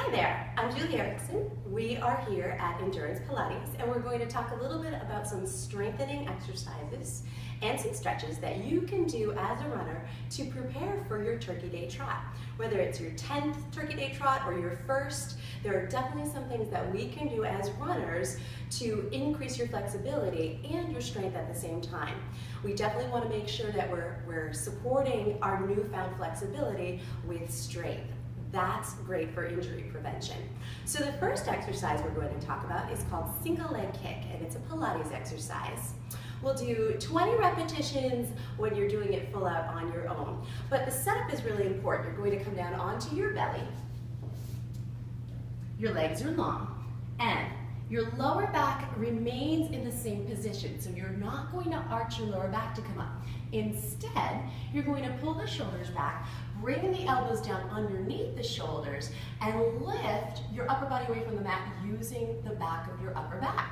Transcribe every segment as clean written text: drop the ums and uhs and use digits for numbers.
Hi there, I'm Julie Erickson. We are here at Endurance Pilates and we're going to talk a little bit about some strengthening exercises and some stretches that you can do as a runner to prepare for your Turkey Day trot. Whether it's your 10th Turkey Day trot or your first, there are definitely some things that we can do as runners to increase your flexibility and your strength at the same time. We definitely want to make sure that we're supporting our newfound flexibility with strength. That's great for injury prevention. So the first exercise we're going to talk about is called single leg kick, and it's a Pilates exercise. We'll do 20 repetitions when you're doing it full out on your own. But the setup is really important. You're going to come down onto your belly. Your legs are long, and your lower back remains in the same position. So you're not going to arch your lower back to come up. Instead, you're going to pull the shoulders back, bring the elbows down underneath the shoulders, and lift your upper body away from the mat using the back of your upper back.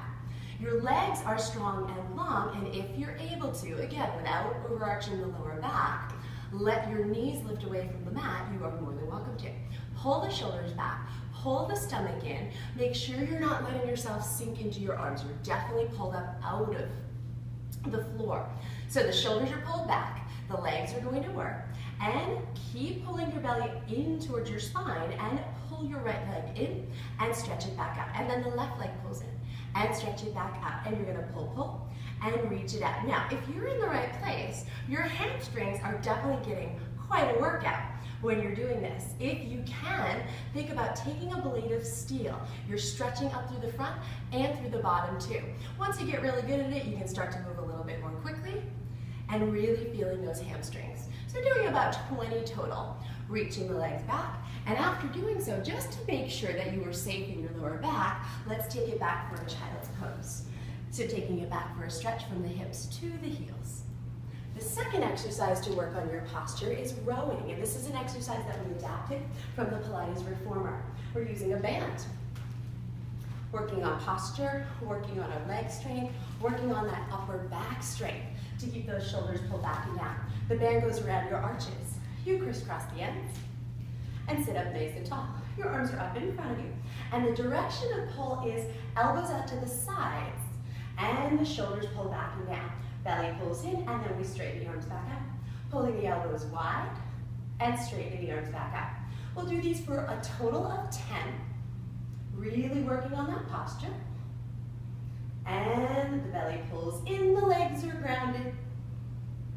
Your legs are strong and long, and if you're able to, again, without overarching the lower back, let your knees lift away from the mat, you are more than welcome to. Pull the shoulders back, pull the stomach in, make sure you're not letting yourself sink into your arms. You're definitely pulled up out of the floor. So the shoulders are pulled back, the legs are going to work, and keep pulling your belly in towards your spine and pull your right leg in and stretch it back out. And then the left leg pulls in and stretch it back out. And you're gonna pull, and reach it out. Now, if you're in the right place, your hamstrings are definitely getting quite a workout when you're doing this. If you can, think about taking a blade of steel. You're stretching up through the front and through the bottom too. Once you get really good at it, you can start to move a little bit more quickly and really feeling those hamstrings. So doing about 20 total, reaching the legs back. And after doing so, just to make sure that you are safe in your lower back, let's take it back for a child's pose. So taking it back for a stretch from the hips to the heels. The second exercise to work on your posture is rowing, and this is an exercise that we adapted from the Pilates Reformer. We're using a band, working on posture, working on our leg strength, working on that upper back strength to keep those shoulders pulled back and down. The band goes around your arches. You crisscross the ends and sit up nice and tall. Your arms are up in front of you, and the direction of pull is elbows out to the sides and the shoulders pull back and down. Belly pulls in, and then we straighten the arms back out. Pulling the elbows wide and straightening the arms back out. We'll do these for a total of 10. Really working on that posture. And the belly pulls in, the legs are grounded.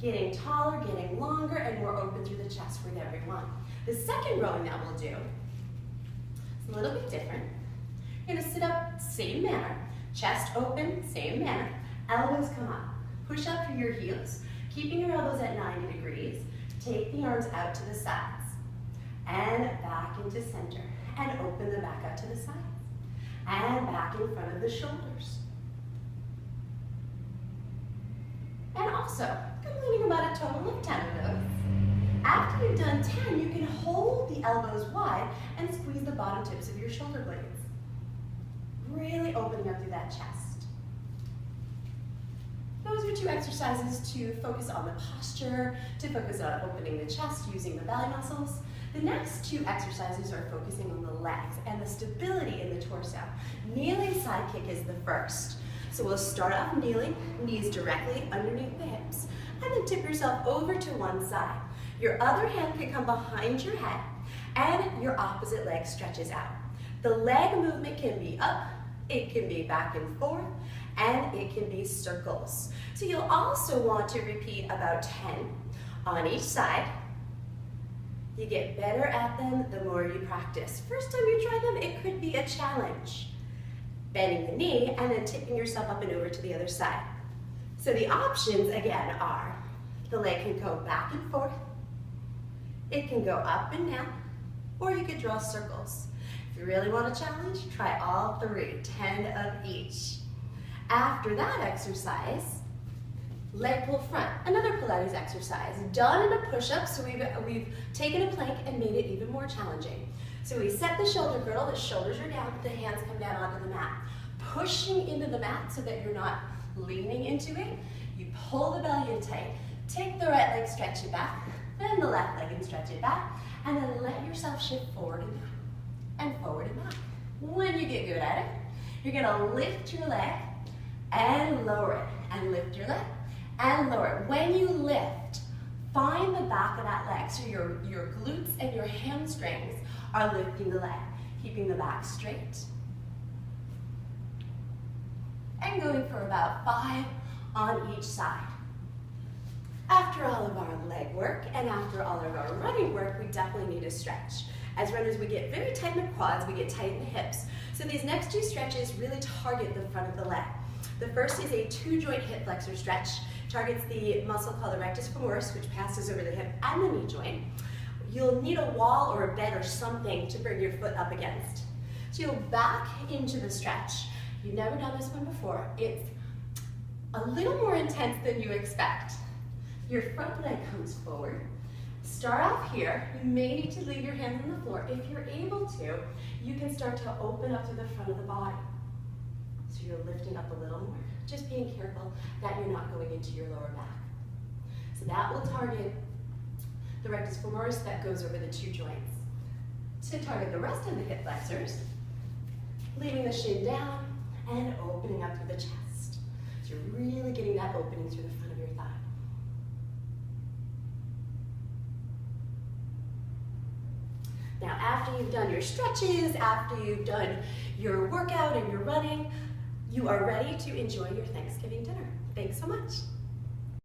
Getting taller, getting longer, and more open through the chest with every one. The second rowing that we'll do is a little bit different. You're gonna sit up, same manner. Chest open, same manner. Elbows come up. Push up through your heels, keeping your elbows at 90 degrees. Take the arms out to the sides and back into center, and open the back out to the sides and back in front of the shoulders. And also, completing about a total of 10 of those. After you've done 10, you can hold the elbows wide and squeeze the bottom tips of your shoulder blades. Really opening up through that chest. Those are two exercises to focus on the posture, to focus on opening the chest using the belly muscles. The next two exercises are focusing on the legs and the stability in the torso. Kneeling side kick is the first. So we'll start off kneeling, knees directly underneath the hips, and then tip yourself over to one side. Your other hand can come behind your head, and your opposite leg stretches out. The leg movement can be up, it can be back and forth, and it can be circles. So you'll also want to repeat about 10 on each side. You get better at them the more you practice. First time you try them, it could be a challenge. Bending the knee and then tipping yourself up and over to the other side. So the options again are, the leg can go back and forth, it can go up and down, or you could draw circles. If you really want a challenge, try all three, 10 of each. After that exercise, leg pull front, another Pilates exercise, done in a push-up, so we've taken a plank and made it even more challenging. So we set the shoulder girdle, the shoulders are down, the hands come down onto the mat. Pushing into the mat so that you're not leaning into it, you pull the belly in tight, take the right leg, stretch it back, then the left leg and stretch it back, and then let yourself shift forward and down, and forward and you get good at it, you're gonna lift your leg and lower it, and lift your leg and lower it. When you lift, find the back of that leg, so your glutes and your hamstrings are lifting the leg, keeping the back straight. And going for about 5 on each side. After all of our leg work and after all of our running work, we definitely need a stretch. As runners, we get very tight in the quads, we get tight in the hips. So these next 2 stretches really target the front of the leg. The first is a 2-joint hip flexor stretch. Targets the muscle called the rectus femoris, which passes over the hip and the knee joint. You'll need a wall or a bed or something to bring your foot up against. So you'll back into the stretch. You've never done this one before. It's a little more intense than you expect. Your front leg comes forward. Start off here. You may need to leave your hands on the floor. If you're able to, you can start to open up to the front of the body. So you're lifting up a little more. Just being careful that you're not going into your lower back. So that will target the rectus femoris that goes over the 2 joints. To target the rest of the hip flexors, leaving the shin down and opening up through the chest. So you're really getting that opening through the front of your thigh. Now, after you've done your stretches, after you've done your workout and your running, you are ready to enjoy your Thanksgiving dinner. Thanks so much.